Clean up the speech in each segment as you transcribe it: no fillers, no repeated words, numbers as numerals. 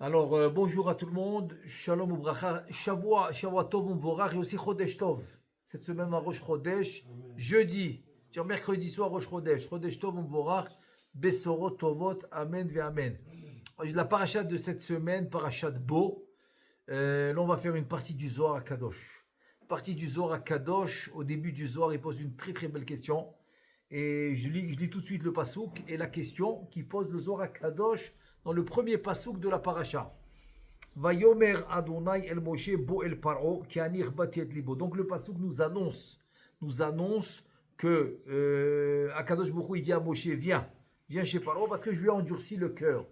Alors, bonjour à tout le monde, Shalom Ubracha, Shavua Tov Umvorach et aussi Chodesh Tov. Cette semaine, à Rosh Chodesh, jeudi, c'est-à-dire mercredi soir, Rosh Chodesh, Chodesh Tov Umvorach, Besorot Tovot, Amen ve Amen. La paracha de cette semaine, parachat Bo, là on va faire une partie du Zohar à Kadosh. Partie du Zohar à Kadosh, au début du Zohar, il pose une très très belle question. Et je lis tout de suite le pasouk et la question qui pose le Zohar à Kadosh dans le premier pasouk de la paracha. Vayomer Adonai el Moshe bo el Paro ki anir bati et libo. Donc le pasouk nous annonce que Akadosh Baruch Hu il dit à Moshe viens chez Paro parce que je lui ai endurci le cœur.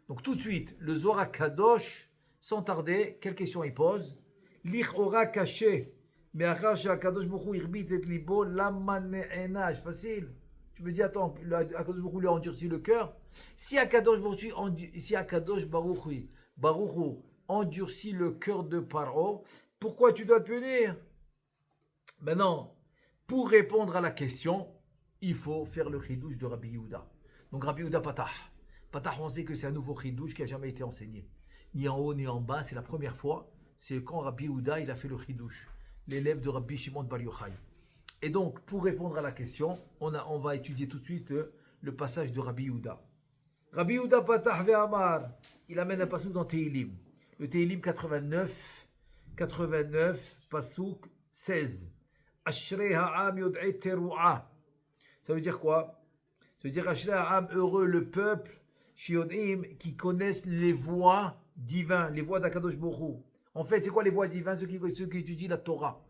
Donc tout de suite le Zohar à Kadosh sans tarder quelle question il pose? Lich ora caché mais Akadosh Baruch Hu irbit et libo lama ne'enaj. Facile. Tu me dis attends Akadosh Baruch Hu lui a endurci le cœur. Si Akadosh Baruch Hu endurcit le cœur de Paro, pourquoi tu dois le punir? Maintenant, pour répondre à la question, il faut faire le chidouche de Rabbi Yehuda. Donc Rabbi Yehuda Patah, on sait que c'est un nouveau chidouche qui n'a jamais été enseigné. Ni en haut ni en bas, c'est la première fois. C'est quand Rabbi Yehuda il a fait le chidouche, l'élève de Rabbi Shimon Bar Yochai. Et donc, pour répondre à la question, on va étudier tout de suite le passage de Rabbi Yehuda. Rabbi Yehuda Patah ve'amar, il amène un pasouk dans Tehilim. Le Tehilim 89, pasouk 16. Ashrei ha'am yod'e teru'a. Ça veut dire quoi? Ça veut dire Ashrei ha'am, heureux le peuple, shiyodim, qui connaissent les voies divines, les voies d'Akadosh Baruch Hu. En fait, c'est quoi les voies divines? Ceux qui étudient la Torah.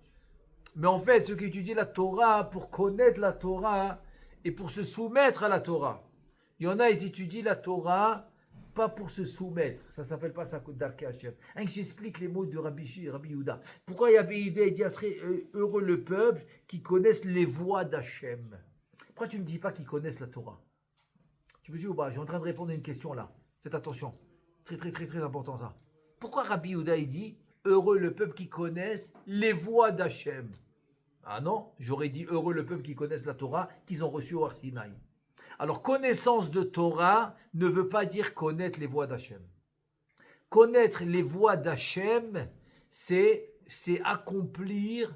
Mais en fait, ceux qui étudient la Torah, pour connaître la Torah et pour se soumettre à la Torah. Il y en a, ils étudient la Torah, pas pour se soumettre. Ça ne s'appelle pas ça Darkei Hashem. J'explique les mots de Rabbi Yehuda. Pourquoi Rabbi Yehuda dit serait heureux le peuple qui connaissent les voies d'Hachem? Pourquoi tu ne me dis pas qu'ils connaissent la Torah? Tu me dis ou pas? Je suis en train de répondre à une question là. Faites attention. Très très très très important ça. Pourquoi Rabbi Yehuda dit heureux le peuple qui connaissent les voies d'Hachem? Ah non, j'aurais dit heureux le peuple qui connaissent la Torah qu'ils ont reçue au Har Sinaï. Alors, connaissance de Torah ne veut pas dire connaître les voies d'Hachem. Connaître les voies d'Hachem, c'est accomplir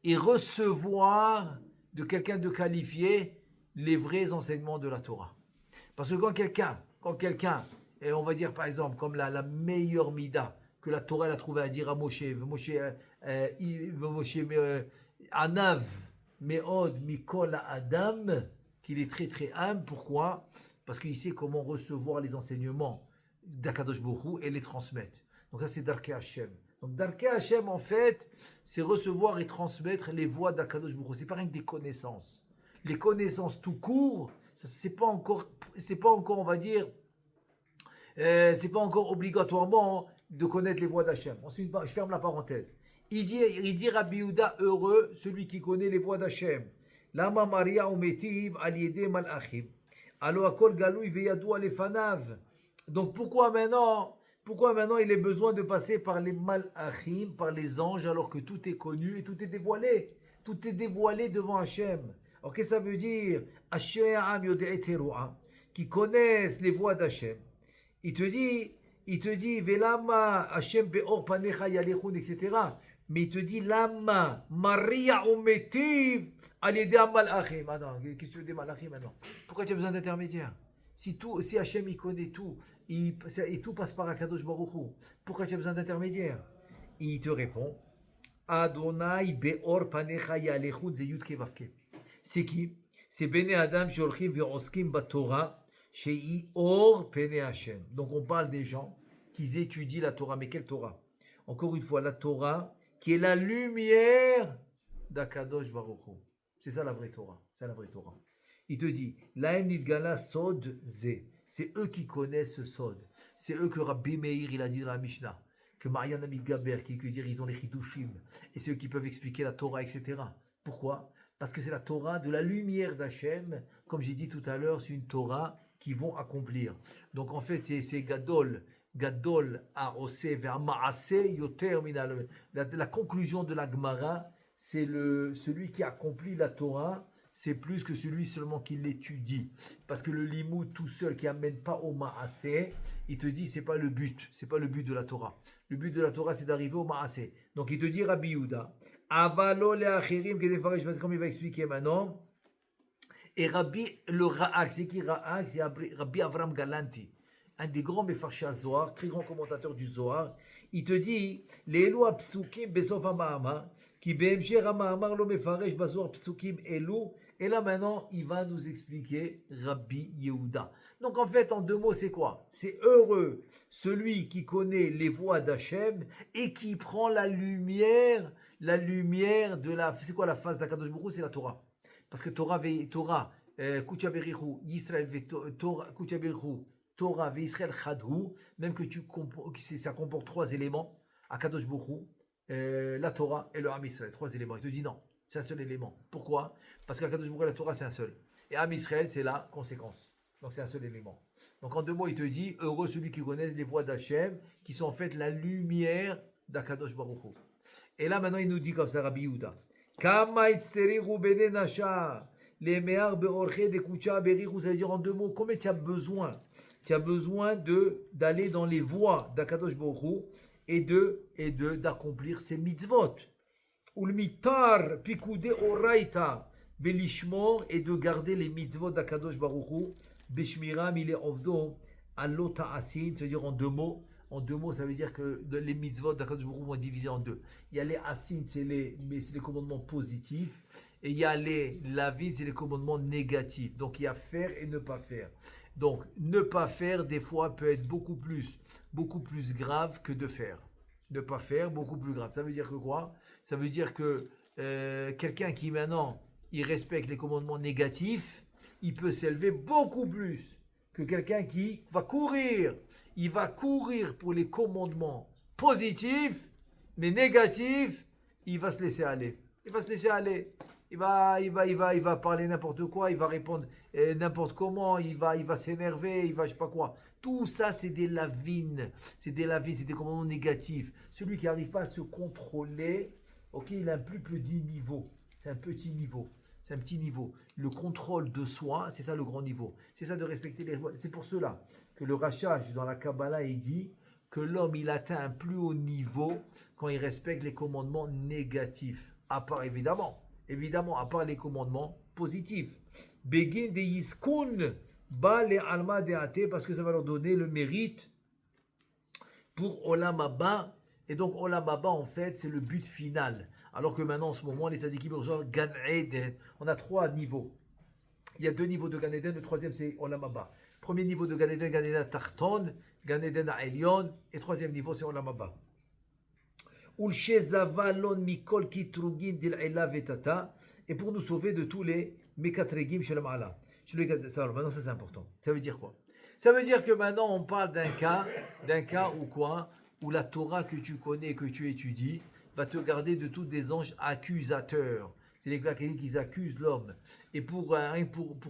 et recevoir de quelqu'un de qualifié les vrais enseignements de la Torah. Parce que quand quelqu'un, et on va dire par exemple, comme la meilleure mida que la Torah a trouvé à dire à Moshe, Anav, Meod, Mikol, Adam, qu'il est très très humble. Pourquoi? Parce qu'il sait comment recevoir les enseignements d'Akadosh Baruch Hu et les transmettre. Donc ça c'est Darkei Hashem. Donc Darkei Hashem en fait, c'est recevoir et transmettre les voies d'Akadosh Baruch Hu. C'est pas rien que des connaissances. Les connaissances tout court, c'est pas encore on va dire, c'est pas encore obligatoirement de connaître les voies d'Hachem. Ensuite, je ferme la parenthèse. Il dit Rabbi Yehuda heureux celui qui connaît les voies d'Hachem. Lama Maria umetiv al yede malachim. Alo akol galui veyadou lefanav. Donc pourquoi maintenant il est besoin de passer par les malachim, par les anges, alors que tout est connu et tout est dévoilé. Tout est dévoilé devant Hachem. Alors qu'est-ce que ça veut dire? Ashrei ha'am yod'e teru'a, qui connaissent les voies d'Hachem. Il te dit velama Hachem be'or panecha yalechun, etc. Mais il te dit lama Maria umetiv al yede malachim. Attends, qu'est-ce que tu veux des malachim maintenant? Pourquoi tu as besoin d'intermédiaire? Si Hachem il connaît tout, et tout passe par Akadosh Baruch Hu, pourquoi tu as besoin d'intermédiaire? Il te répond Adonai be'or panecha yalechun ze yud ke vavke. C'est qui? C'est Bene Adam sheolchim ve'oskim baTorah shei or pene Hashem. Donc on parle des gens qui étudient la Torah. Mais quelle Torah? Encore une fois, la Torah qui est la lumière d'Akadosh Baruch Hu. C'est ça la vraie Torah. C'est la vraie Torah. Il te dit, Laem nidgala sod ze. C'est eux qui connaissent ce sod. C'est eux que Rabbi Meir il a dit dans la Mishnah, que Marian Amit Gaber qui veut dire ils ont les chidushim, et c'est eux qui peuvent expliquer la Torah, etc. Pourquoi? Parce que c'est la Torah de la lumière d'Hachem. Comme j'ai dit tout à l'heure, c'est une Torah qui vont accomplir. Donc en fait, c'est Gadol Aose vers Maase Yoter Minal. La conclusion de la Gemara, c'est celui qui accomplit la Torah, c'est plus que celui seulement qui l'étudie. Parce que le limoud tout seul qui amène pas au ma'aseh, il te dit c'est pas le but, c'est pas le but de la Torah. Le but de la Torah c'est d'arriver au ma'aseh. Donc il te dit Rabbi Yehuda, avalo le achirim kedefarish, je sais comme il va expliquer maintenant. Et Rabbi, le Ra'ak, c'est qui Ra'ak? C'est Rabbi Avram Galanti, un des grands Mefarshei Zohar, très grand commentateur du Zohar. Il te dit, les Elu Psukim Besof HaMa'amar, qui Be'emsher HaMa'amar lo Mefaresh Bazohar Psukim Elu. Et là maintenant, il va nous expliquer Rabbi Yehuda. Donc en fait, en deux mots, c'est quoi? C'est heureux celui qui connaît les voies d'Hachem et qui prend la lumière de la. C'est quoi la phase d'Akadosh Baruch Hu? C'est la Torah. Parce que Torah, Kucha Berichu, Yisrael, Kucha Berichu, Torah, Israël, Chadhu, même que ça comporte trois éléments, Akadosh Baruch Hu, la Torah et le Ham Israël, trois éléments. Il te dit non, c'est un seul élément. Pourquoi? Parce qu'Akadosh Baruch Hu, la Torah, c'est un seul. Et Ham Israël, c'est la conséquence. Donc c'est un seul élément. Donc en deux mots, il te dit, heureux celui qui connaît les voies d'Hachem, qui sont en fait la lumière d'Akadosh Baruch Hu. Et là maintenant, il nous dit comme ça, Rabbi Yehuda. Kama itzteriru bene nasha, les me'ar be'orche de kucha beriru, ça veut dire en deux mots, combien tu as besoin? Tu as besoin d'aller dans les voies d'Akadosh Baruch Hu et d'accomplir ces mitzvot. Ulmitar pikude oraita velishmor, et de garder les mitzvot d'Akadosh Baruch Hu, beshmiram il est ovdo alota asin, ça veut dire en deux mots. En deux mots, ça veut dire que les mitzvot d'Akadosh Baruch Hu vont être divisés en deux. Il y a les asin, c'est les commandements positifs, et il y a les lavin, c'est les commandements négatifs. Donc il y a faire et ne pas faire. Donc ne pas faire des fois peut être beaucoup plus grave que de faire. Ne pas faire, beaucoup plus grave. Ça veut dire que quoi? Ça veut dire que quelqu'un qui maintenant il respecte les commandements négatifs, il peut s'élever beaucoup plus que quelqu'un qui va courir. Il va courir pour les commandements positifs, mais négatifs, il va se laisser aller. Il va se laisser aller. Il va parler n'importe quoi, il va répondre n'importe comment, il va s'énerver, je sais pas quoi. Tout ça, c'est des lavines. C'est des commandements négatifs. Celui qui n'arrive pas à se contrôler, ok, il a un plus petit niveau. C'est un petit niveau. C'est un petit niveau. Le contrôle de soi, c'est ça le grand niveau. C'est ça de respecter les lois. C'est pour cela que le Rachach dans la Kabbalah, il dit que l'homme, il atteint un plus haut niveau quand il respecte les commandements négatifs. À part, évidemment, à part les commandements positifs. Begin de yiskun ba le alma de ate, parce que ça va leur donner le mérite pour Olam Haba. Et donc, Olam Haba, en fait, c'est le but final. Alors que maintenant, en ce moment, les tzadikim reçoivent Gan Eden. On a trois niveaux. Il y a deux niveaux de Gan Eden. Le troisième, c'est Olam Haba. Premier niveau de Gan Eden Tarton, Gan Eden à Elion. Et troisième niveau, c'est Olam Haba. Mikol Kitrugin Dil Ela Vetata. Et pour nous sauver de tous les Mekatregim Shalom Allah. Maintenant, ça c'est important. Ça veut dire quoi? Ça veut dire que maintenant, on parle d'un cas où quoi? Où la Torah que tu connais, que tu étudies, va te garder de tous des anges accusateurs. C'est les gars qui accusent l'homme. Et pour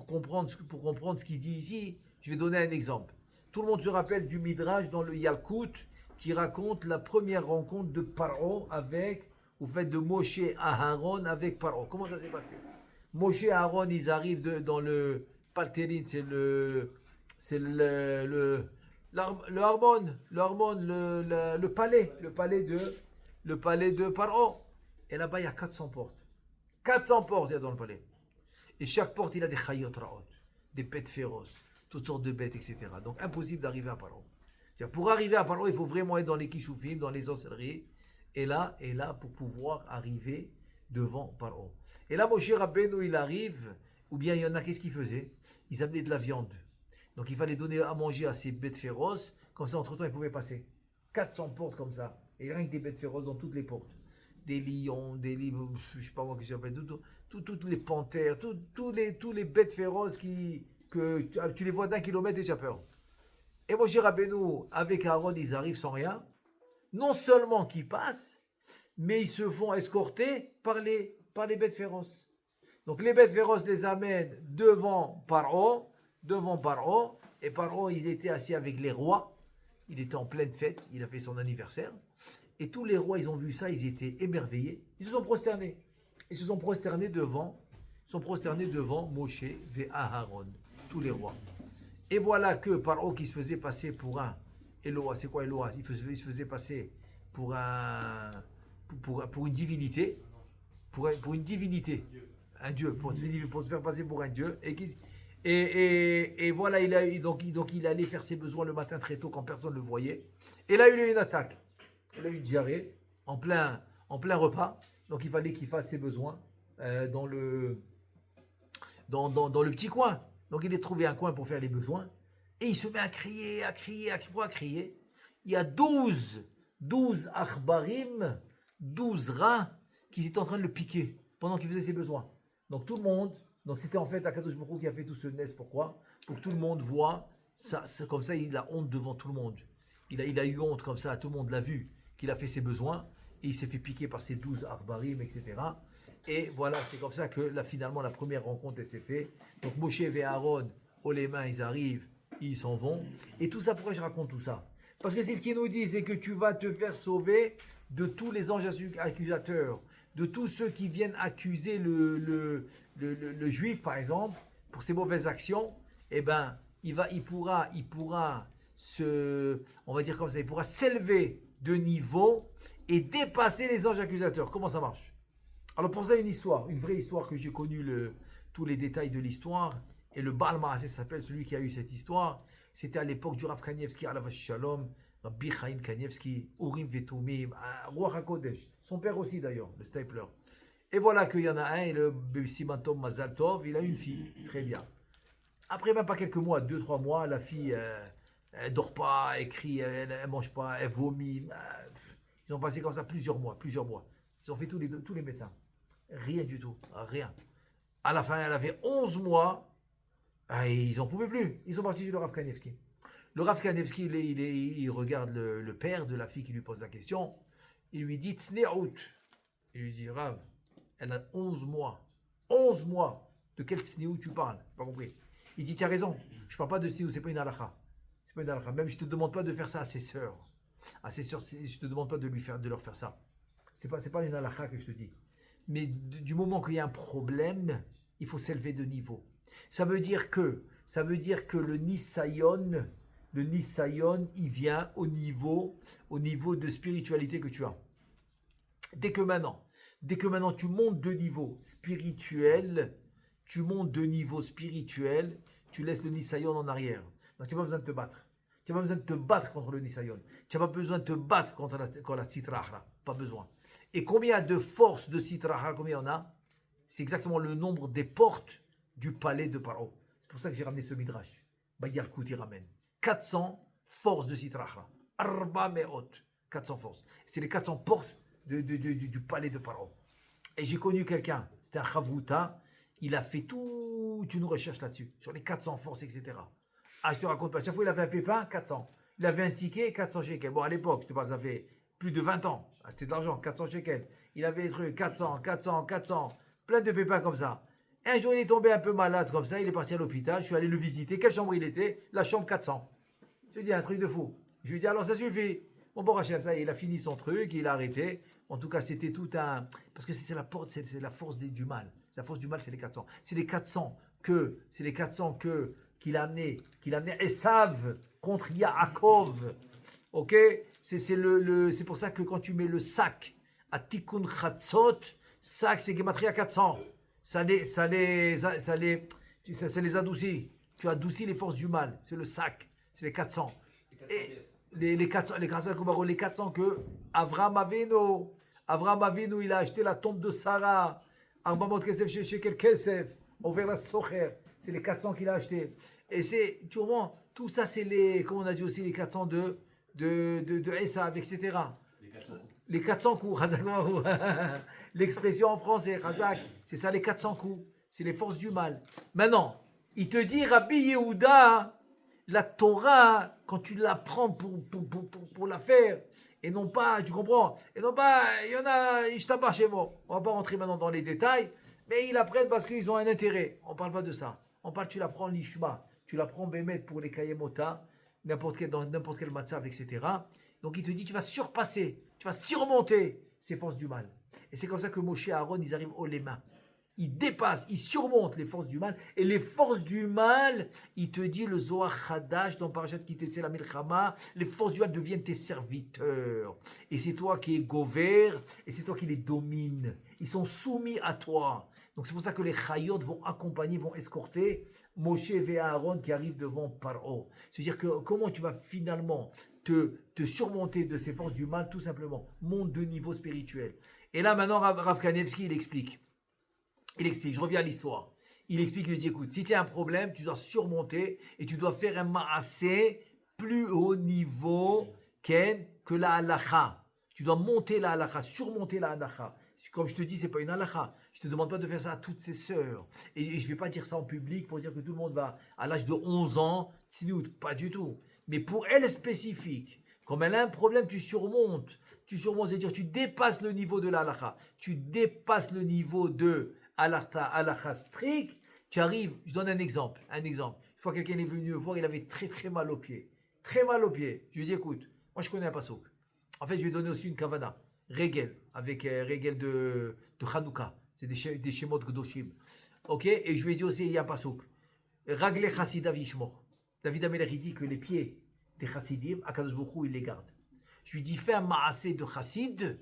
comprendre ce qu'il dit ici, je vais donner un exemple. Tout le monde se rappelle du Midrash dans le Yalkut qui raconte la première rencontre de Paro au fait de Moshe et Aaron avec Paro. Comment ça s'est passé? Moshe et Aaron, ils arrivent dans le Palterin, c'est le palais de Paro. Et là-bas, il y a 400 portes. 400 portes, il y a dans le palais. Et chaque porte, il a des chayot raot, des bêtes féroces, toutes sortes de bêtes, etc. Donc, impossible d'arriver à Paro. Pour arriver à Paro, il faut vraiment être dans les kishoufim, dans les sorcelleries. Et là, pour pouvoir arriver devant Paro. Et là, Moshe Rabbeinu, il arrive, ou bien il y en a, qu'est-ce qu'ils faisaient? Ils amenaient de la viande. Donc il fallait donner à manger à ces bêtes féroces, comme ça entre-temps ils pouvaient passer. 400 portes comme ça, et rien que des bêtes féroces dans toutes les portes. Des lions, des livres, je ne sais pas moi qui s'appelle, toutes les panthères, tous les bêtes féroces que tu les vois d'un kilomètre et tu as peur. Et Moshe Rabbeinu, avec Aaron, ils arrivent sans rien. Non seulement qu'ils passent, mais ils se font escorter par les bêtes féroces. Donc les bêtes féroces les amènent devant Paro, et Paro, il était assis avec les rois, il était en pleine fête, il a fait son anniversaire, et tous les rois, ils ont vu ça, ils étaient émerveillés, ils se sont prosternés devant sont prosternés devant Moshe et Aaron, tous les rois. Et voilà que Paro qui se faisait passer pour un Eloah, c'est quoi Eloah? Il se faisait passer pour pour une divinité, pour une divinité, un dieu, pour se faire passer pour un dieu. Et voilà, donc il allait faire ses besoins le matin très tôt quand personne ne le voyait. Et là, il a eu une attaque. Il a eu une diarrhée en plein repas. Donc il fallait qu'il fasse ses besoins dans le petit coin. Donc il a trouvé un coin pour faire les besoins. Et il se met à crier, à crier. Il y a 12 akhbarim, 12 rats qui étaient en train de le piquer pendant qu'il faisait ses besoins. Donc tout le monde, donc c'était en fait Akadosh Baruch Hu qui a fait tout ce nez. Pourquoi? Pour que tout le monde voit, ça, comme ça il a honte devant tout le monde. Il a eu honte comme ça, tout le monde l'a vu, qu'il a fait ses besoins, et il s'est fait piquer par ces 12 akhbarim, etc. Et voilà, c'est comme ça que là, finalement la première rencontre elle s'est faite. Donc Moshe et Aaron, haut les mains, ils arrivent, ils s'en vont. Et tout ça, pourquoi je raconte tout ça? Parce que c'est ce qu'il nous dit, c'est que tu vas te faire sauver de tous les anges accusateurs, de tous ceux qui viennent accuser le juif, par exemple, pour ses mauvaises actions. Eh ben, il pourra on va dire comme ça, il pourra s'élever de niveau et dépasser les anges accusateurs. Comment ça marche? Alors pour ça, une histoire, une vraie histoire que j'ai connue tous les détails de l'histoire. Et le Baal Maaseh s'appelle celui qui a eu cette histoire. C'était à l'époque du Rav Kanievski, Alav Shalom, Rabbi Chaim Kanievski, Urim Vetumim, Roi HaKodesh. Son père aussi d'ailleurs, le Stapler. Et voilà qu'il y en a un, le Siman Tov Mazal Tov, il a une fille, très bien. Après même pas quelques mois, 2-3 mois, la fille, elle dort pas, elle crie, elle mange pas, elle vomit. Ils ont passé comme ça plusieurs mois. Ils ont fait tous les médecins. Rien du tout, rien. À la fin, elle avait 11 mois. Et ils n'en pouvaient plus. Ils sont partis chez le Rav Kanievski. Le Rav Kanievski, il regarde le père de la fille qui lui pose la question. Il lui dit Tsneout. Il lui dit Rav, elle a 11 mois. 11 mois. De quel Tsneout tu parles? Pas compris. Il dit tu as raison. Je ne parle pas de Tsneout, c'est pas une halakha. C'est pas une halakha. Même je ne te demande pas de faire ça à ses sœurs. À ses sœurs, je ne te demande pas de leur faire ça. C'est pas une halakha que je te dis. Mais du moment qu'il y a un problème, il faut s'élever de niveau. Ça veut dire que le Nisayon, il vient au niveau de spiritualité que tu as. Dès que maintenant tu montes de niveau spirituel, tu laisses le Nisayon en arrière. Donc tu n'as pas besoin de te battre. Tu n'as pas besoin de te battre contre le Nisayon. Tu n'as pas besoin de te battre contre la Sitrahra. Pas besoin. Et combien de forces de Sitrahra, combien on a? C'est exactement le nombre des portes du palais de Paro. C'est pour ça que j'ai ramené ce midrash. Bayarkout, il ramène 400 forces de Sitrahra. Arba meot. 400 forces. C'est les 400 portes du palais de Paro. Et j'ai connu quelqu'un, c'était un Chavruta, il a fait toute une recherche là-dessus, sur les 400 forces, etc. Ah, je te raconte pas. Chaque fois, il avait un pépin, 400. Il avait un ticket, 400 shekels. Bon, à l'époque, je te parle, ça fait plus de 20 ans. Ah, c'était de l'argent, 400 shekels. Il avait des trucs, 400, plein de pépins comme ça. Un jour, il est tombé un peu malade comme ça, il est parti à l'hôpital, je suis allé le visiter. Quelle chambre il était? La chambre 400. Je lui dis un truc de fou. Je lui dis alors ça suffit. Bon, Rachel, ça, il a fini son truc, il a arrêté. En tout cas, c'était tout un. Parce que c'est la porte, c'est la force du mal. La force du mal, c'est les 400. C'est les 400 qu'il a amené Esav contre Yaakov. Ok? C'est pour ça que quand tu mets le sac à Tikkun Chatzot, sac, c'est Gematria 400. Ça les adoucit. Tu adoucis les forces du mal. C'est le sac. C'est les 400. Et les 400 que Avraham Avinu, il a acheté la tombe de Sarah. Arbamot Kesef Shekel Kesef. Over la Socher. C'est les 400 qu'il a acheté. Et c'est, tu vois, tout ça, c'est comme on a dit aussi, les 400 de Esav, etc. Les 400 coups, l'expression en français, Razak, c'est ça les 400 coups, c'est les forces du mal. Maintenant, il te dit, Rabbi Yehuda, la Torah, quand tu l'apprends pour la faire, et non pas, tu comprends, et non pas, il y en a, Ishtabah chez moi. On va pas rentrer maintenant dans les détails, mais ils l'apprennent parce qu'ils ont un intérêt. On parle pas de ça. On parle, tu l'apprends l'Ishma, tu l'apprends Bémet pour les Kayemota, dans n'importe quel matzav, etc. Donc il te dit, tu vas surmonter ces forces du mal. Et c'est comme ça que Moshe et Aaron, ils arrivent haut les mains. il dépasse, il surmonte les forces du mal. Et les forces du mal, il te dit le Zohar Hadash dans Parashat Kitetse la Milchama, les forces du mal deviennent tes serviteurs. Et c'est toi qui es gover, et c'est toi qui les domines. Ils sont soumis à toi. Donc c'est pour ça que les Chayot vont accompagner, vont escorter Moshe et Aaron qui arrivent devant Paro. C'est-à-dire que comment tu vas finalement te surmonter de ces forces du mal, tout simplement. Monte de niveau spirituel. Et là maintenant Rav Kanevski il explique, je reviens à l'histoire. Il explique, il dit, écoute, si tu as un problème, tu dois surmonter et tu dois faire un ma'aseh plus haut niveau que la halacha. Tu dois monter la halacha, surmonter la halacha. Comme je te dis, ce n'est pas une halacha. Je ne te demande pas de faire ça à toutes ses sœurs. Et je ne vais pas dire ça en public pour dire que tout le monde va, à l'âge de 11 ans, tznout, pas du tout. Mais pour elle spécifique, comme elle a un problème, tu surmontes, c'est-à-dire tu dépasses le niveau de la halacha. Tu dépasses le niveau de halakha strict, tu arrives, je donne un exemple. Une fois quelqu'un est venu me voir, il avait très très mal au pied. Très mal au pied. Je lui ai dit, écoute, moi je connais un passouk. En fait, je lui ai donné aussi une kavana, regel, avec regel de Hanouka. C'est des shemot gdoshim. Ok. Et je lui ai dit aussi, il y a un passouk. Ragle chassidav yishmor. David Amelech, il dit que les pieds des chassidim, Akadosh Baruch Hu, il les garde. Je lui ai dit, fais un maaseh de chassid.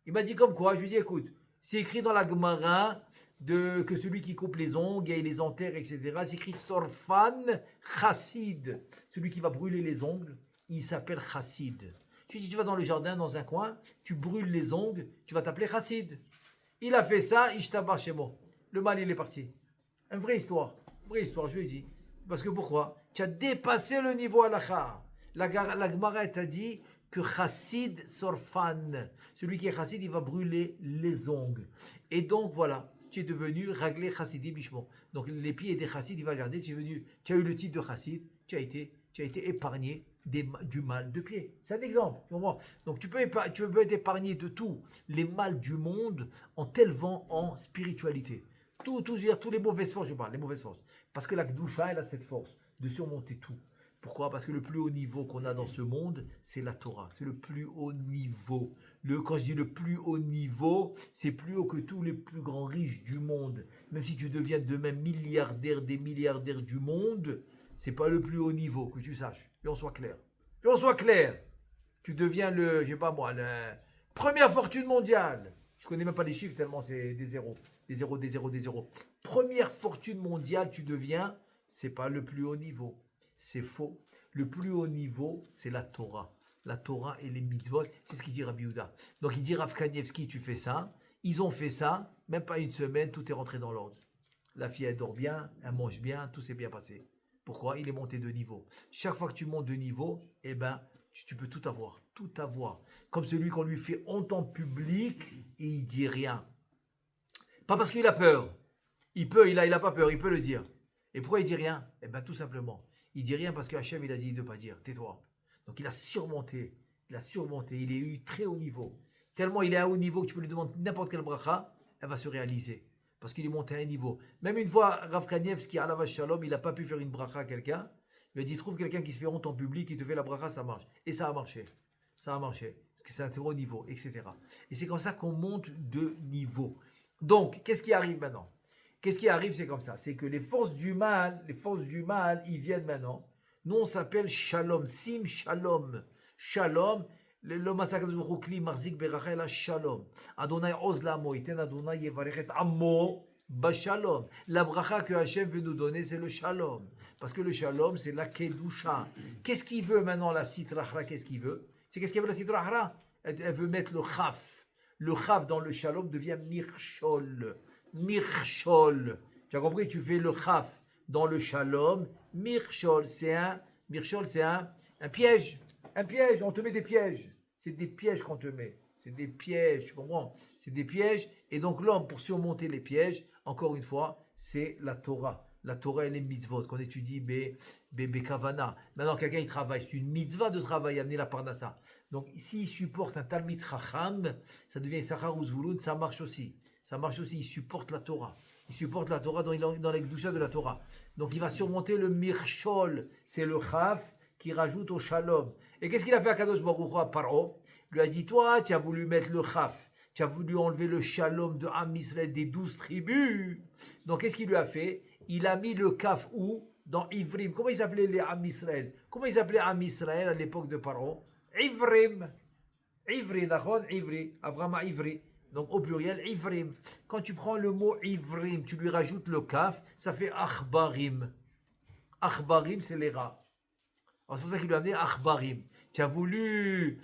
Il m'a dit comme quoi. Je lui ai dit, écoute, c'est écrit dans la Gemara que celui qui coupe les ongles et les enterre, etc. C'est écrit Sorfan Chassid. Celui qui va brûler les ongles, il s'appelle Chassid. Je lui dis, tu vas dans le jardin, dans un coin, tu brûles les ongles, tu vas t'appeler Chassid. Il a fait ça, Ishtabar Shemo. Le mal, il est parti. Une vraie histoire, je lui ai dit. Parce que pourquoi? Tu as dépassé le niveau halakha. La Gemara t'a dit que Chassid Sorfan, celui qui est Chassid, il va brûler les ongles. Et donc voilà, tu es devenu Raglé Chassidi Bishmo. Donc les pieds des Chassid, il va garder, tu as eu le titre de Chassid, tu as été épargné du mal de pied. C'est un exemple. Donc tu peux être épargné de tous les mal du monde en t'élevant en spiritualité. Tous les mauvaises forces, je parle, les mauvaises forces. Parce que la Gdusha, elle a cette force de surmonter tout. Pourquoi? Parce que le plus haut niveau qu'on a dans ce monde, c'est la Torah. C'est le plus haut niveau. Quand je dis le plus haut niveau, c'est plus haut que tous les plus grands riches du monde. Même si tu deviens demain milliardaire des milliardaires du monde, c'est pas le plus haut niveau, que tu saches. Et on soit clair. Tu deviens je sais pas moi, la première fortune mondiale. Je connais même pas les chiffres tellement c'est des zéros. Des zéros. Première fortune mondiale, tu deviens, c'est pas le plus haut niveau. C'est faux. Le plus haut niveau, c'est la Torah. La Torah et les mitzvot, c'est ce qu'il dit Rabbi Yehuda. Donc il dit Rav Kanievski, tu fais ça. Ils ont fait ça, même pas une semaine, tout est rentré dans l'ordre. La fille, elle dort bien, elle mange bien, tout s'est bien passé. Pourquoi? Il est monté de niveau. Chaque fois que tu montes de niveau, eh ben, tu peux tout avoir. Tout avoir. Comme celui qu'on lui fait honte en public et il dit rien. Pas parce qu'il a peur. Il a pas peur, il peut le dire. Et pourquoi il dit rien? Eh bien, tout simplement. Il dit rien parce que Hachem, il a dit de ne pas dire. Tais-toi. Donc, il a surmonté. Il est eu très haut niveau. Tellement il est à haut niveau que tu peux lui demander n'importe quelle bracha, elle va se réaliser. Parce qu'il est monté à un niveau. Même une fois, Rav Kanievski, à la Shalom, il n'a pas pu faire une bracha à quelqu'un. Il a dit, trouve quelqu'un qui se fait honte en public, il te fait la bracha, ça marche. Et ça a marché. Parce que c'est un très haut niveau, etc. Et c'est comme ça qu'on monte de niveau. Donc, qu'est-ce qui arrive maintenant? C'est comme ça. C'est que les forces du mal, ils viennent maintenant. Nous, on s'appelle Shalom. Sim Shalom. Shalom. Le massacre de Roukli, Marzik Berachel, Shalom. Adonai Oz Lamo, Iten Adonai Yevarechet Amo, Bashalom. La bracha que Hachem veut nous donner, c'est le Shalom. Parce que le Shalom, c'est la Kedusha. Qu'est-ce qu'il veut maintenant, la Sitra Achra? Qu'est-ce qu'il veut la Sitra Achra? Elle veut mettre le Chaf. Le Chaf dans le Shalom devient Mirchol. Tu as compris? Tu fais le Chaf dans le Shalom. Mirchol, c'est un piège. Un piège, on te met des pièges. C'est des pièges qu'on te met. C'est des pièges, tu comprends? C'est des pièges. Et donc l'homme, pour surmonter les pièges, encore une fois, c'est la Torah. La Torah et les mitzvot qu'on étudie, Kavana. Maintenant, quelqu'un, il travaille. C'est une mitzvah de travailler, amener la parnassa. Donc, s'il supporte un Talmid Chacham, ça devient Sachar ou Zvouloun, ça marche aussi. Il supporte la Torah. Il supporte la Torah dans les Gdusha de la Torah. Donc, il va surmonter le Mirchol. C'est le Chaf qui rajoute au Shalom. Et qu'est-ce qu'il a fait à Kadosh Baruch Hu à Paro? Il lui a dit, toi, tu as voulu mettre le Chaf. tu as voulu enlever le shalom de Am Israël des 12 tribus. Donc qu'est-ce qu'il lui a fait? Il a mis le kaf où? Dans Ivrim. Comment ils s'appelaient les Am Israël? Comment ils s'appelaient Am Israël à l'époque de Paro? Ivrim. Ivri, d'accord? Ivri. Avraham Ivri. Donc au pluriel, Ivrim. Quand tu prends le mot Ivrim, tu lui rajoutes le kaf, ça fait Achbarim. Achbarim, c'est les rats. Alors, c'est pour ça qu'il lui a amené Achbarim. Tu as voulu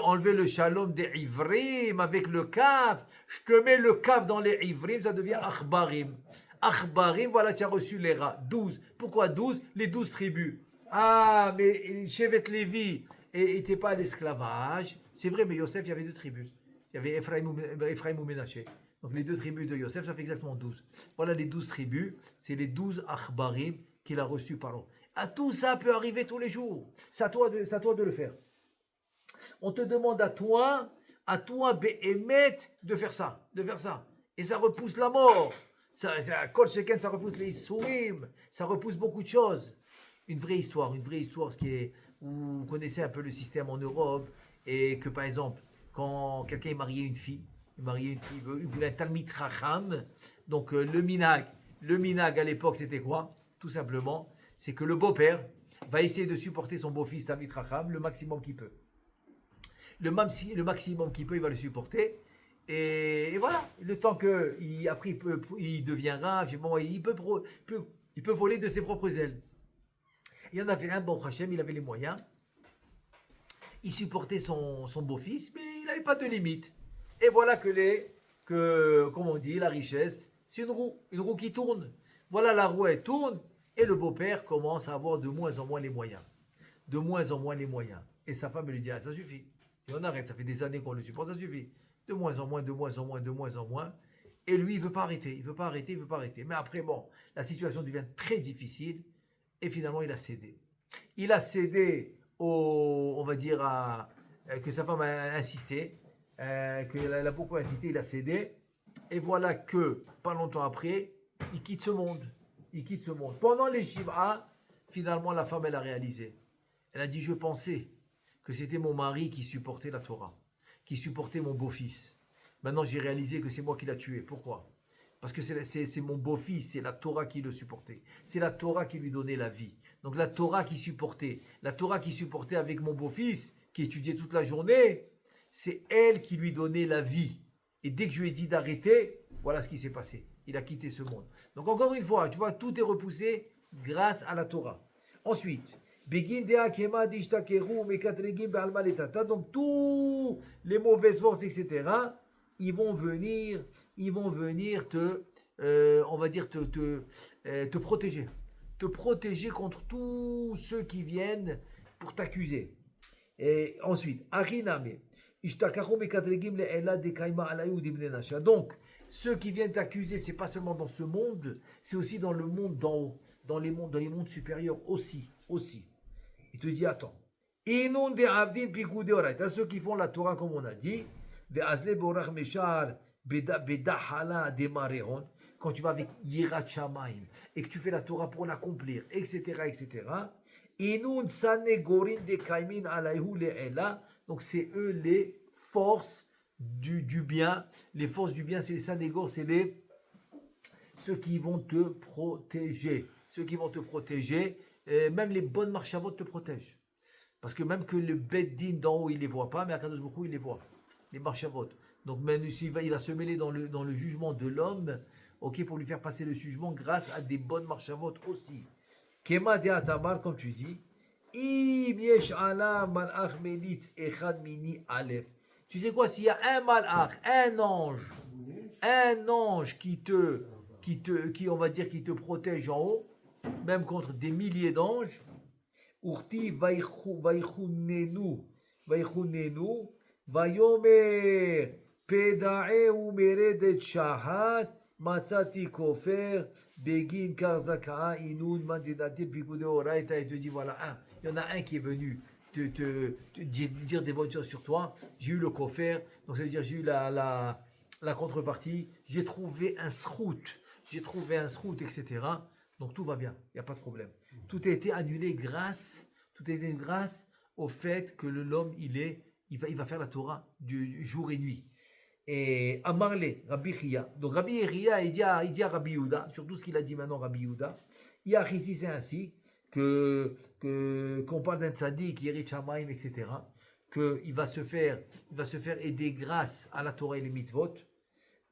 enlever le shalom des Ivrim avec le kaf. Je te mets le kaf dans les Ivrim, ça devient Achbarim. Achbarim, voilà, tu as reçu les rats. 12. Pourquoi 12? Les 12 tribus. Ah, mais Shevet Lévi n'était pas à l'esclavage. C'est vrai, mais Yosef, il y avait 2 tribus. Il y avait Ephraim ou Ménaché. Donc les 2 tribus de Yosef, ça fait exactement 12. Voilà les 12 tribus. C'est les 12 Achbarim qu'il a reçus par eux. À tout ça peut arriver tous les jours. C'est à toi de le faire. On te demande à toi, Béhémet, de faire ça. Et ça repousse la mort. Ça repousse les Issourim. Ça repousse beaucoup de choses. Une vraie histoire, ce qui est, vous connaissez un peu le système en Europe, et que par exemple, quand quelqu'un est marié une fille, il voulait un Talmid Chacham, donc le minag à l'époque c'était quoi? Tout simplement, c'est que le beau-père va essayer de supporter son beau-fils Talmid Chacham le maximum qu'il peut. Le maximum qu'il peut, il va le supporter. Et voilà, le temps qu'après il deviendra, il peut voler de ses propres ailes. Il y en avait un, bon Hachem, il avait les moyens. Il supportait son beau-fils, mais il n'avait pas de limite. Et voilà comme on dit, la richesse, c'est une roue qui tourne. Voilà, la roue, elle tourne, et le beau-père commence à avoir de moins en moins les moyens. Et sa femme lui dit, ah, ça suffit. Et on arrête, ça fait des années qu'on le supporte, ça suffit. De moins en moins. Et lui, il ne veut pas arrêter. Mais après, bon, la situation devient très difficile. Et finalement, il a cédé. On va dire, que sa femme a insisté, qu'elle a beaucoup insisté, il a cédé. Et voilà que, pas longtemps après, il quitte ce monde. Pendant les Shiva, finalement, la femme, elle a réalisé. Elle a dit, je pensais que c'était mon mari qui supportait la Torah, qui supportait mon beau-fils. Maintenant, j'ai réalisé que c'est moi qui l'ai tué. Pourquoi? Parce que c'est mon beau-fils, c'est la Torah qui le supportait. C'est la Torah qui lui donnait la vie. Donc la Torah qui supportait avec mon beau-fils, qui étudiait toute la journée, c'est elle qui lui donnait la vie. Et dès que je lui ai dit d'arrêter, voilà ce qui s'est passé. Il a quitté ce monde. Donc encore une fois, tu vois, tout est repoussé grâce à la Torah. Ensuite, donc tous les mauvaises forces, etc., ils vont venir te protéger. Te protéger contre tous ceux qui viennent pour t'accuser. Et ensuite, donc, ceux qui viennent t'accuser, c'est pas seulement dans ce monde, c'est aussi dans le monde d'en haut, dans les mondes supérieurs aussi. Il te dit, attends. T'as ceux qui font la Torah comme on a dit, quand tu vas avec Yirat Shamaim et que tu fais la Torah pour l'accomplir, etc. Donc c'est eux les forces du bien. Les forces du bien, c'est les Sanégor, c'est ceux qui vont te protéger. Même les bonnes marchavot te protègent. Parce que même que le Beddin d'en haut, il ne les voit pas, mais Akadosh Baruch Hu, il les voit. Les marchavot. Donc même il va se mêler dans le jugement de l'homme, ok, pour lui faire passer le jugement grâce à des bonnes marchavot aussi. Kema de Atamar, comme tu dis, Im yesh ala malach melitz echad mini alef. Tu sais quoi, s'il y a un malach, un ange qui on va dire, qui te protège en haut, même contre des milliers d'anges, Urti vaichunenu, vayomer, pedae umeredet shahat, matzati kofer, begin karzaka inun, mandidati pikude oraita, et te dit voilà, il y en a un qui est venu te dire des bonnes choses sur toi, j'ai eu le kofer, donc ça veut dire j'ai eu la contrepartie, j'ai trouvé un srout, etc. Donc tout va bien, il n'y a pas de problème. Tout a été annulé grâce au fait que l'homme il va faire la Torah du jour et nuit. Et Amarle, Rabbi Chia. Donc Rabbi Chia, il dit à Rabbi Yehuda, surtout ce qu'il a dit maintenant Rabbi Yehuda, il a ici c'est ainsi qu'on parle d'un tzaddik, Yeri Shamaim, etc. Qu'il va se faire aider grâce à la Torah et les mitzvot.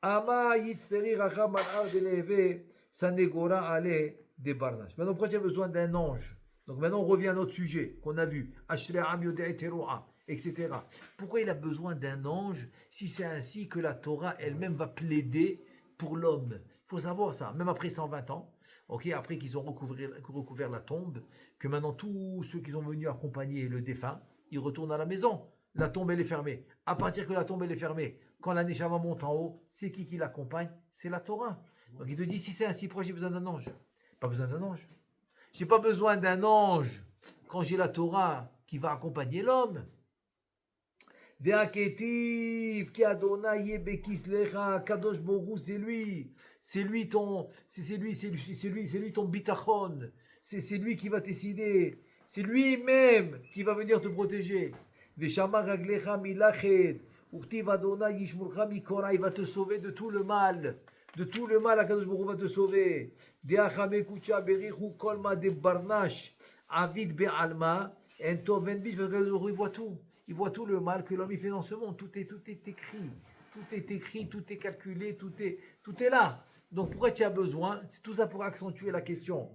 Ama yitzteri racham al deleve sanegora ale de barnash. Maintenant, pourquoi tu as besoin d'un ange? Donc maintenant, on revient à notre sujet qu'on a vu. Ashre'am yodeh teroa, etc. Pourquoi il a besoin d'un ange si c'est ainsi que la Torah elle-même va plaider pour l'homme? Il faut savoir ça, même après 120 ans, ok, après qu'ils ont recouvert la tombe, que maintenant tous ceux qui sont venus accompagner le défunt, ils retournent à la maison. La tombe elle est fermée. À partir que la tombe elle est fermée, quand la Neshama monte en haut, c'est qui l'accompagne? C'est la Torah. Donc il te dit, si c'est ainsi, pourquoi j'ai besoin d'un ange? Pas besoin d'un ange. J'ai pas besoin d'un ange quand j'ai la Torah qui va accompagner l'homme. Ve'aketiv ki Adonai yebekislecha kadosh boru, c'est lui ton bitachon, c'est lui qui va décider, c'est lui-même qui va venir te protéger. Ve'shama raglecha milachet uktiv Adonai yishmurcha mikora, il va te sauver de tout le mal. De tout le mal, Akadosh Baruch Hu va te sauver. De'achame kucha berichu kolma de barnash avid be'alma en tov en bish, parce que Akadosh Baruch Hu, il voit tout le mal que l'homme il fait dans ce monde. Tout est écrit, tout est calculé, tout est là. Donc pourquoi tu as besoin? C'est tout ça pour accentuer la question.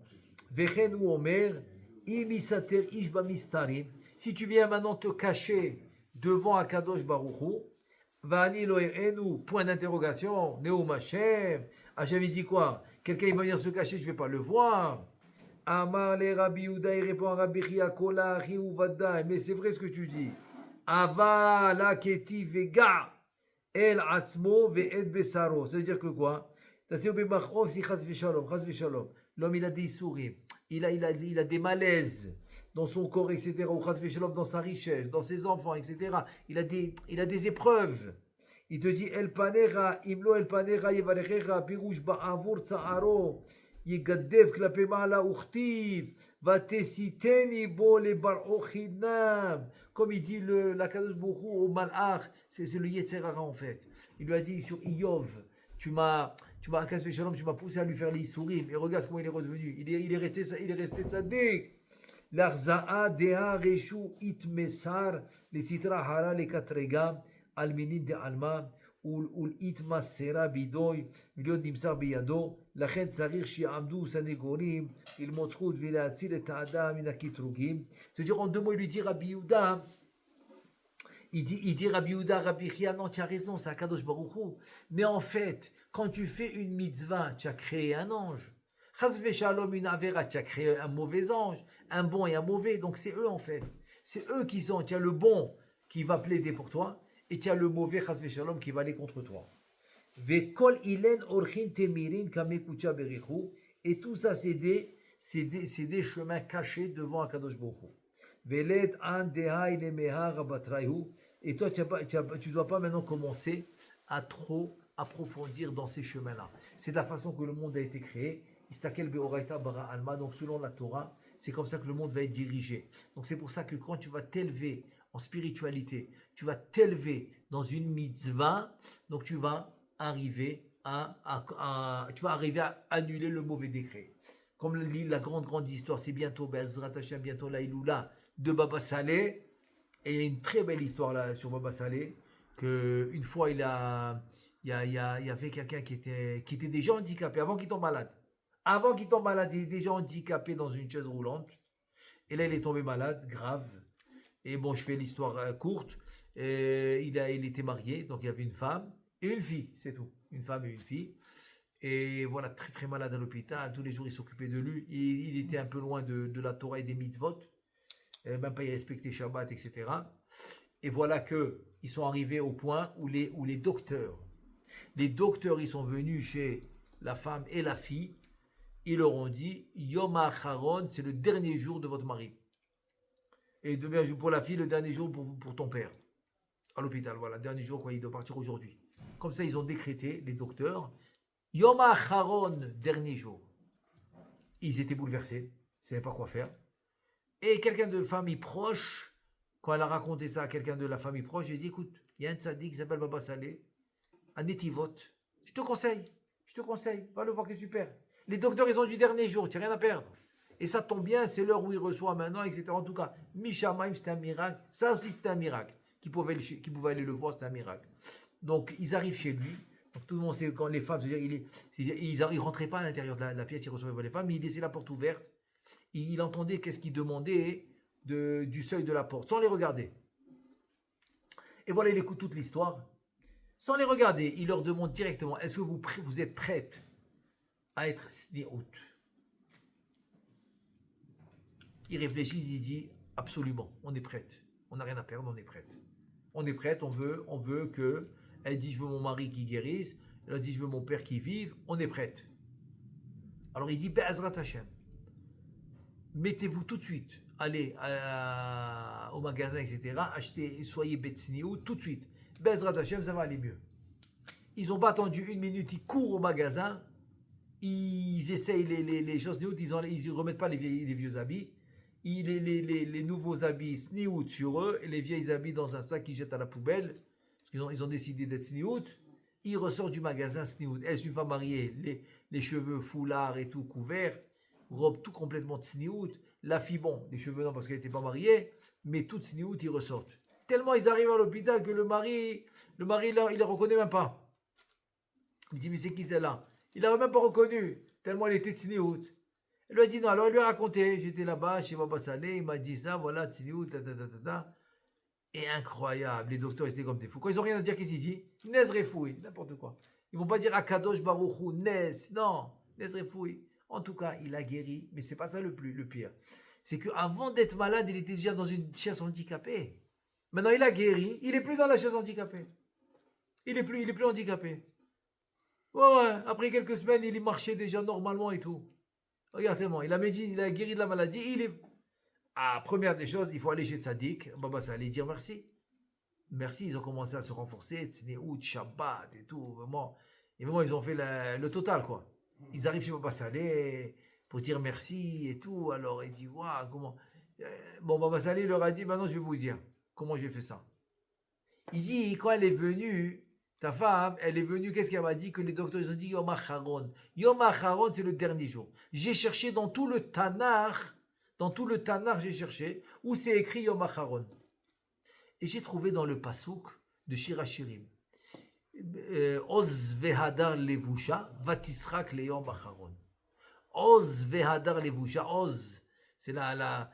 Vechen ou omer imisater ish bamistarim. Si tu viens maintenant te cacher devant Akadosh Baruch Hu, Vani lo'enu, point d'interrogation, Neum Hashem. Hashem il dit quoi? Quelqu'un il va venir se cacher, je ne vais pas le voir. Amar le Rabbi Yehuda, il répond à Rabbi Chia, Kola achi uvadai. Mais c'est vrai ce que tu dis. Ava la keti vega el atzmo ve'ed besaro. Ça veut dire que quoi? Si chas v'shalom. L'homme il a des souris, il a des malaises dans son corps, etc. Ou chas v'shalom dans sa richesse, dans ses enfants, etc. Il a des épreuves. Il te dit el panera imlo el panera yevarechecha pirush ba'avur tsa'aro yegadev klape ma'ala uchtiv vatesiteni bo le bar'ochinam. Comme il dit la Kadosh Baruch Hu au Malach, c'est le Yetzer Hara en fait. Il lui a dit sur Iyov, tu m'as poussé à lui faire les souris, et regarde comment il est redevenu. Il est resté tzaddik. L'arza'a deha reshu itmesar les sitra hara les katrega alminid de alma ul itmasera bidoy milion nimsar biyado lachen tzarir shi'amdu sanegorim il motzchut vilatzil et adam min akitrugim. C'est-à-dire en deux mots il lui dit Rabbi Yehuda. Il dit Rabbi Yehuda, Rabbi Chia, non, tu as raison, c'est Akadosh Baruch Hu. Mais en fait, quand tu fais une mitzvah, tu as créé un ange. Chas v'shalom, une avera, tu as créé un mauvais ange, un bon et un mauvais. Donc c'est eux en fait. C'est eux qui sont. Tu as le bon qui va plaider pour toi et tu as le mauvais, chas v'shalom, qui va aller contre toi. Ve'kol ilen orchin temirin kamekucha berichu. Et tout ça, c'est des chemins cachés devant Akadosh Baruch Hu. Et toi, tu ne dois pas maintenant commencer à trop approfondir dans ces chemins-là. C'est de la façon que le monde a été créé. Donc, selon la Torah, c'est comme ça que le monde va être dirigé. Donc, c'est pour ça que quand tu vas t'élever en spiritualité, tu vas t'élever dans une mitzvah, donc tu vas arriver à annuler le mauvais décret. Comme la grande histoire, c'est bientôt, bientôt la Iloula de Baba Saleh, et il y a une très belle histoire là sur Baba Saleh, qu'une fois il y avait quelqu'un qui était déjà handicapé, avant qu'il tombe malade, il est déjà handicapé dans une chaise roulante, et là il est tombé malade, grave, et bon je fais l'histoire courte, il était marié, donc il y avait une femme et une fille, c'est tout, une femme et une fille. Et voilà, très très malade à l'hôpital. Tous les jours, il s'occupait de lui. Il était un peu loin de la Torah et des mitzvot. Même pas y respecter Shabbat, etc. Et voilà qu'ils sont arrivés au point où les docteurs, ils sont venus chez la femme et la fille. Ils leur ont dit, Yom HaAcharon, c'est le dernier jour de votre mari. Et pour la fille, le dernier jour pour ton père. À l'hôpital, voilà, le dernier jour, il doit partir aujourd'hui. Comme ça, ils ont décrété, les docteurs, Yom HaAcharon, dernier jour. Ils étaient bouleversés, ils ne savaient pas quoi faire. Et quelqu'un de famille proche, quand elle a raconté ça à quelqu'un de la famille proche, il dit, écoute, il y a un tzaddik qui s'appelle Baba Saleh, à Netivot. Je te conseille. Va le voir qui est super. Les docteurs, ils ont du dernier jour, tu n'as rien à perdre. Et ça tombe bien, c'est l'heure où il reçoit maintenant, etc. En tout cas, Mishamaim, c'était un miracle. Ça aussi, c'était un miracle. Qui pouvait aller le voir, c'était un miracle. Donc, ils arrivent chez lui. Donc, tout le monde sait quand les femmes, c'est-à-dire, ils ne rentraient pas à l'intérieur de la pièce, ils recevaient pas les femmes, mais il laissait la porte ouverte. Il entendait qu'est-ce qu'ils demandaient du seuil de la porte, sans les regarder. Et voilà, il écoute toute l'histoire. Sans les regarder, il leur demande directement, est-ce que vous êtes prête à être sniout? Il réfléchit, il dit, absolument, on est prête. On n'a rien à perdre, on est prête. On est prête, on veut que... Elle dit, je veux mon mari qui guérisse. Elle dit, je veux mon père qui vive. On est prête. Alors il dit, Be'ezrat Hashem, mettez-vous tout de suite, allez au magasin, etc. Achetez, soyez Betsniou tout de suite. Be'ezrat Hashem, ça va aller mieux. Ils n'ont pas attendu une minute, ils courent au magasin, ils essayent les choses sniout, ils ne remettent pas les vieux habits. Les nouveaux habits sniout sur eux et les vieilles habits dans un sac qu'ils jettent à la poubelle. Ils ont décidé d'être sniout. Ils ressortent du magasin sniout. Est-ce une femme mariée? Les cheveux foulards et tout couverts, robe tout complètement de sniout. La fille, bon, les cheveux non parce qu'elle n'était pas mariée, mais toute sniout, ils ressortent. Tellement ils arrivent à l'hôpital que le mari là, il ne la reconnaît même pas. Il dit, mais c'est qui celle-là? Il ne l'a même pas reconnu, tellement elle était sniout. Elle lui a dit non, alors elle lui a raconté, j'étais là-bas chez Baba Saleh, il m'a dit ça, voilà, tsiniou, Et incroyable, les docteurs ils étaient comme des fous. Quand ils n'ont rien à dire, qu'est-ce qu'ils disent? Nez refoui, n'importe quoi. Ils ne vont pas dire Akadosh Baruchou, Nez, non, Nez refoui. En tout cas, il a guéri, mais c'est pas ça le pire. C'est qu'avant d'être malade, il était déjà dans une chaise handicapée. Maintenant, il a guéri, il n'est plus dans la chaise handicapée. Il est plus handicapé. Ouais, après quelques semaines, il marchait déjà normalement et tout. Regarde tellement, il a guéri de la maladie, première des choses, il faut aller chez Tzadik, Baba Saleh, dire merci. Merci, ils ont commencé à se renforcer, Tsneout, Shabbat et tout, vraiment. Et vraiment, ils ont fait le total, quoi. Ils arrivent chez Baba Saleh pour dire merci et tout. Alors, il dit, waouh, comment. Bon, Baba Saleh leur a dit, maintenant, je vais vous dire comment j'ai fait ça. Il dit, quand elle est venue, ta femme, elle est venue, qu'est-ce qu'elle m'a dit? Que les docteurs, ils ont dit Yom HaCharon. Yom HaCharon, c'est le dernier jour. J'ai cherché dans tout le Tanakh, j'ai cherché, où c'est écrit Yom HaCharon. Et j'ai trouvé dans le Pasouk de Shir HaShirim. Oz vehadar levusha, vatisrak le Yom HaCharon. Oz vehadar levusha, Oz, c'est la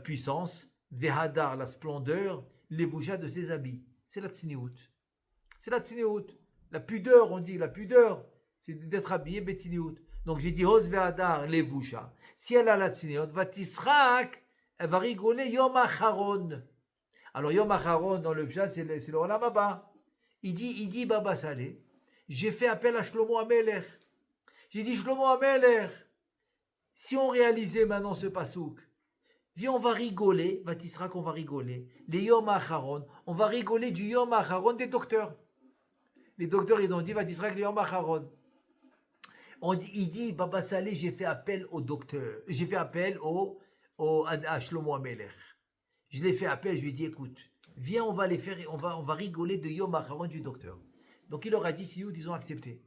puissance, vehadar, la splendeur, levusha de ses habits. C'est la tsniout. C'est la tsniout. La pudeur, on dit, la pudeur, c'est d'être habillé betsniout. Donc j'ai dit, Oz ve'adar levusha. Si elle a la tsniout, va tisrak, elle va rigoler Yom HaCharon. Alors Yom HaCharon, dans le pshat, c'est le Olam Haba. Il dit, Baba Saleh, j'ai fait appel à Shlomo HaMelech. J'ai dit, Shlomo HaMelech, si on réalisait maintenant ce pasouk, viens, on va rigoler, va tisrak, on va rigoler. Les Yom HaCharon, on va rigoler du Yom HaCharon des docteurs. Les docteurs, ils ont dit, va tisrak, les Yom HaCharon. Il dit, Baba Saleh, j'ai fait appel au docteur. J'ai fait appel à Shlomo HaMelech. Je l'ai fait appel, je lui ai dit, écoute, viens, on va rigoler de Yom HaCharon du docteur. Donc il leur a dit, si ils ont accepté.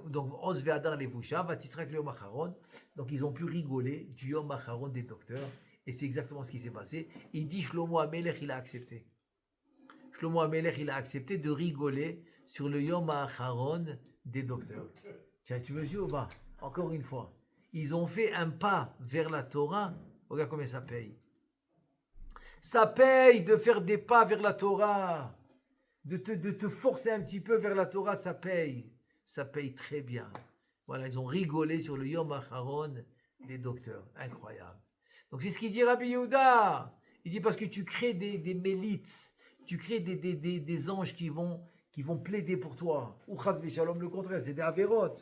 Donc, Oz ve'adar levusha, va tisrak le Yom HaCharon. Donc ils ont pu rigoler du Yom HaCharon des docteurs. Et c'est exactement ce qui s'est passé. Il dit, Shlomo HaMelech, il a accepté. Shlomo HaMelech, il a accepté de rigoler sur le Yom HaCharon des docteurs. Tiens, tu me dis ou pas? Encore une fois. Ils ont fait un pas vers la Torah. Regarde combien ça paye. Ça paye de faire des pas vers la Torah. De te forcer un petit peu vers la Torah, ça paye. Ça paye très bien. Voilà, ils ont rigolé sur le Yom HaCharon des docteurs. Incroyable. Donc c'est ce qu'il dit Rabbi Yehuda. Il dit parce que tu crées des mélites, tu crées des anges qui vont plaider pour toi. Ou chas v'shalom, le contraire, c'est des averot.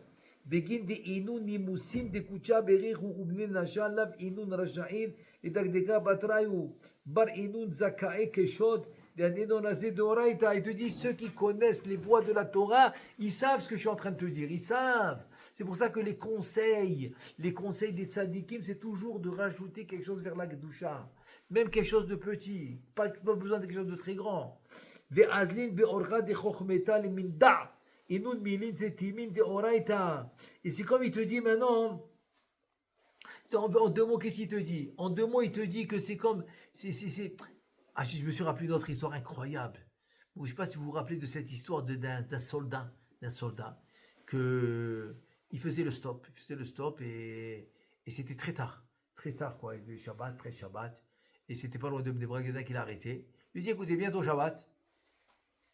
Begin de inun nimusim de kucha berich ou bnei nashan lav inun rasha'in et dagdeka batrayu bar inun zakae keshod d'adedon azé d'oraita. Il te dit ceux qui connaissent les voies de la Torah, ils savent ce que je suis en train de te dire. Ils savent. C'est pour ça que les conseils des tzadikim, c'est toujours de rajouter quelque chose vers la kedusha, même quelque chose de petit, pas besoin de quelque chose de très grand. Ve'azlin be'orcha de chochmeta leminda. Inun milin setimin de oraita. Et c'est comme il te dit maintenant, en 2 mots, qu'est-ce qu'il te dit? En 2 mots, il te dit que c'est comme, Ah, je me suis rappelé une autre histoire incroyable. Je ne sais pas si vous vous rappelez de cette histoire d'un soldat, que il faisait le stop et c'était très tard quoi, le Shabbat, près Shabbat, et c'était pas loin de Bnei-Brak, il y en a qui l'a arrêté. Il lui dit, écoute, c'est bientôt Shabbat,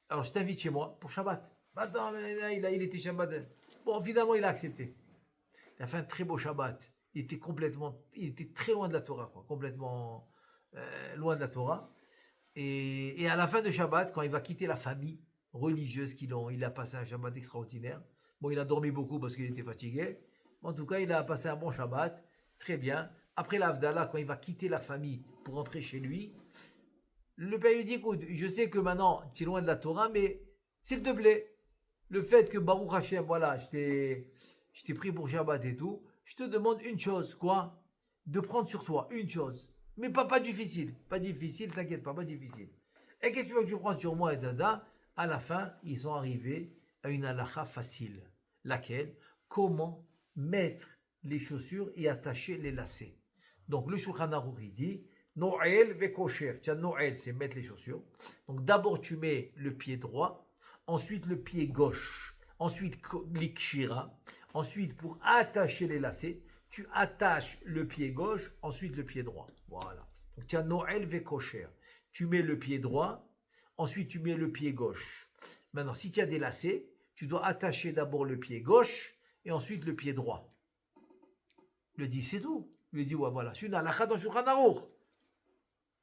alors je t'invite chez moi pour Shabbat. Attends, mais là, il était Shabbat. Bon, finalement, il a accepté. Il a fait un très beau Shabbat. Il était très loin de la Torah, quoi, complètement loin de la Torah. Et à la fin de Shabbat, quand il va quitter la famille religieuse il a passé un Shabbat extraordinaire. Bon, il a dormi beaucoup parce qu'il était fatigué. En tout cas, il a passé un bon Shabbat. Très bien. Après l'Havdalah, quand il va quitter la famille pour rentrer chez lui, le père lui dit, écoute, je sais que maintenant, tu es loin de la Torah, mais s'il te plaît, le fait que Baruch Hashem, voilà, je t'ai pris pour Shabbat et tout, je te demande une chose, quoi? De prendre sur toi, une chose. Mais pas difficile. Pas difficile, t'inquiète pas difficile. Et qu'est-ce que tu veux que je prenne sur moi et dada? À la fin, ils sont arrivés à une halakha facile. Laquelle? Comment mettre les chaussures et attacher les lacets. Donc le Shulchan Aruch il dit Noël ve kosher. Tiens, Noël, c'est mettre les chaussures. Donc d'abord tu mets le pied droit, ensuite le pied gauche, ensuite l'ikshira, ensuite pour attacher les lacets, tu attaches le pied gauche, ensuite le pied droit. Voilà. Donc tu as Noël ve kosher. Tu mets le pied droit, ensuite tu mets le pied gauche. Maintenant, si tu as des lacets, tu dois attacher d'abord le pied gauche et ensuite le pied droit. Le dit, c'est tout. Il lui dit, ouais, voilà, c'est une halakha dans Shulchan Aruch.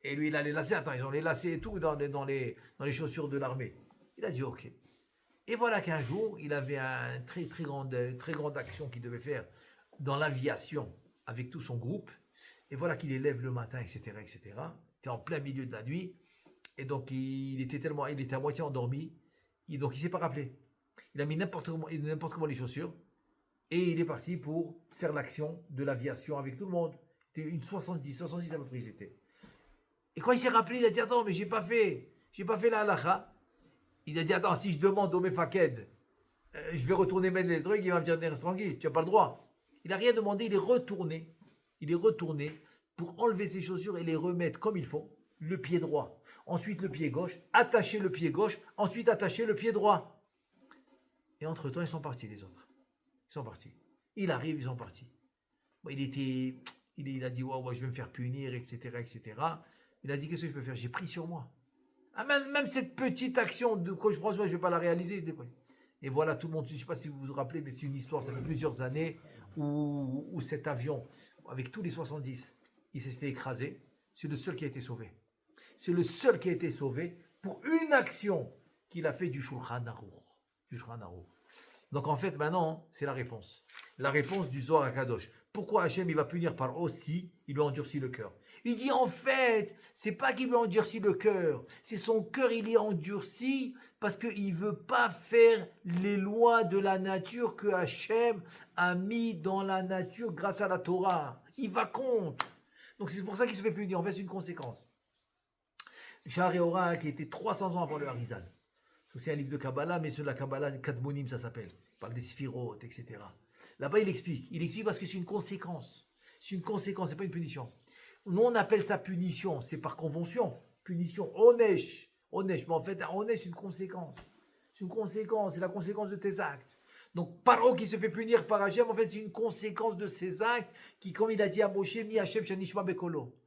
Et lui, il a les lacets. Attends, ils ont les lacets et tout dans les chaussures de l'armée. Il a dit, ok. Et voilà qu'un jour, il avait une très grande action qu'il devait faire dans l'aviation avec tout son groupe. Et voilà qu'il élève le matin, etc., etc. C'était en plein milieu de la nuit. Et donc, il était à moitié endormi. Donc, il ne s'est pas rappelé. Il a mis n'importe comment les chaussures. Et il est parti pour faire l'action de l'aviation avec tout le monde. C'était une 70 à peu près, ils étaient. Et quand il s'est rappelé, il a dit, attends, mais j'ai pas fait la halakha. Il a dit, attends, si je demande au Mefaked, je vais retourner mettre les trucs, il va me dire, reste tranquille, tu n'as pas le droit. Il n'a rien demandé, il est retourné. Il est retourné pour enlever ses chaussures et les remettre comme il faut. Le pied droit, ensuite le pied gauche, attacher le pied gauche, ensuite attacher le pied droit. Et entre-temps, ils sont partis, les autres. Ils sont partis. Il arrive, ils sont partis. Bon, il a dit, ouais, je vais me faire punir, etc., etc. Il a dit, qu'est-ce que je peux faire? J'ai pris sur moi. Ah, même cette petite action de quoi je pense, moi, je ne vais pas la réaliser, je l'ai pris. Et voilà, tout le monde, je ne sais pas si vous vous rappelez, mais c'est une histoire, ça fait plusieurs années, où cet avion, avec tous les 70, il s'était écrasé. C'est le seul qui a été sauvé. C'est le seul qui a été sauvé pour une action qu'il a fait du Shulchan Aruch. Donc en fait, maintenant, c'est la réponse. La réponse du Zohar HaKadosh. Pourquoi Hachem, il va punir par aussi, il lui a endurci le cœur. Il dit en fait, c'est pas qu'il lui a endurci le cœur, c'est son cœur, il est endurci parce qu'il veut pas faire les lois de la nature que Hachem a mis dans la nature grâce à la Torah. Il va contre. Donc c'est pour ça qu'il se fait punir. En fait, c'est une conséquence. Sha'ar Ora, qui était 300 ans avant le Harizal. C'est aussi un livre de Kabbalah, mais sur la Kabbalah, Kadmonim, ça s'appelle. Il parle des sphirotes, etc. Là-bas, il explique. Il explique parce que c'est une conséquence. C'est une conséquence, c'est pas une punition. Nous, on appelle ça punition, c'est par convention. Punition, onesh. Mais en fait, un onesh, c'est une conséquence. C'est une conséquence, c'est la conséquence de tes actes. Donc, Paro qui se fait punir par Hachem, en fait, c'est une conséquence de ses actes qui, comme il a dit à Moshe, mi Hachem shanishma bekolo.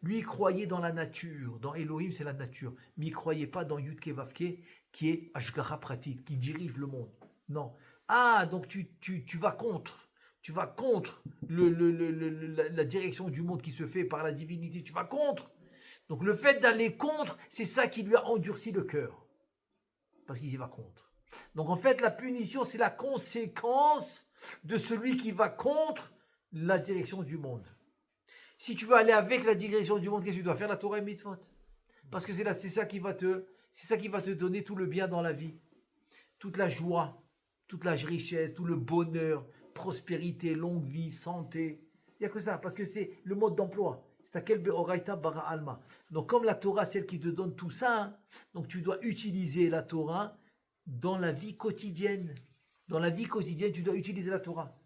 Lui, il croyait dans la nature. Dans Elohim, c'est la nature. Mais il ne croyait pas dans Yudke Vavke, qui est Ashgara Pratit, qui dirige le monde. Non. Ah, donc tu vas contre. Tu vas contre la direction du monde qui se fait par la divinité. Tu vas contre. Donc le fait d'aller contre, c'est ça qui lui a endurci le cœur. Parce qu'il y va contre. Donc en fait, la punition, c'est la conséquence de celui qui va contre la direction du monde. Si tu veux aller avec la direction du monde, qu'est-ce que tu dois faire? La Torah et Mitzvot. Parce que c'est ça qui va te donner tout le bien dans la vie. Toute la joie, toute la richesse, tout le bonheur, prospérité, longue vie, santé. Il n'y a que ça, parce que c'est le mode d'emploi. C'est à quel be'oraita bara alma. Donc comme la Torah, c'est elle qui te donne tout ça, donc tu dois utiliser la Torah dans la vie quotidienne. Dans la vie quotidienne, tu dois utiliser la Torah.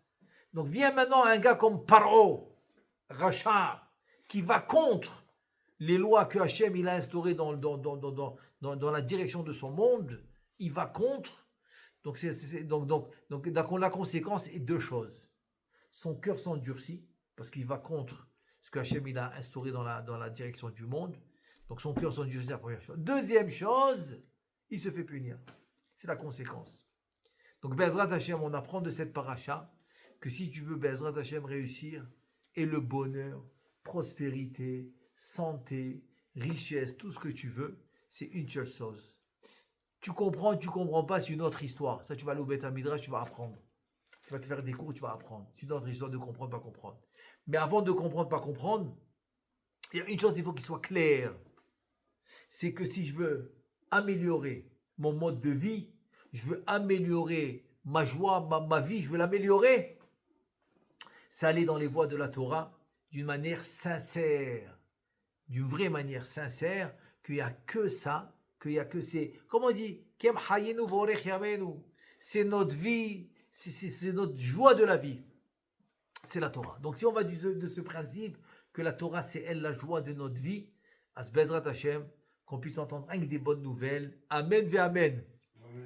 Donc vient maintenant un gars comme Paro, Racha, qui va contre les lois que Hachem il a instaurées dans la direction de son monde. Il va contre. Donc, la conséquence est deux choses. Son cœur s'endurcit, parce qu'il va contre ce que Hachem il a instauré dans la direction du monde. Donc son cœur s'endurcit, c'est la première chose. Deuxième chose, il se fait punir. C'est la conséquence. Donc Bezrat Hachem, on apprend de cette paracha que si tu veux Bezrat Hachem réussir, et le bonheur, prospérité, santé, richesse, tout ce que tu veux, c'est une seule chose. Tu comprends pas, c'est une autre histoire. Ça, tu vas aller au Beth Midrash, tu vas apprendre. Tu vas te faire des cours, tu vas apprendre. C'est une autre histoire de comprendre, pas comprendre. Mais avant de comprendre, pas comprendre, il y a une chose, il faut qu'il soit clair. C'est que si je veux améliorer mon mode de vie, je veux améliorer ma joie, ma vie, je veux l'améliorer, c'est aller dans les voies de la Torah d'une manière sincère, d'une vraie manière sincère, qu'il n'y a que ça, qu'il n'y a que c'est, comme on dit, c'est notre vie, c'est notre joie de la vie, c'est la Torah. Donc si on va de ce principe que la Torah c'est elle la joie de notre vie, à ce Bezrat Hashem, qu'on puisse entendre avec des bonnes nouvelles. Amen ve Amen.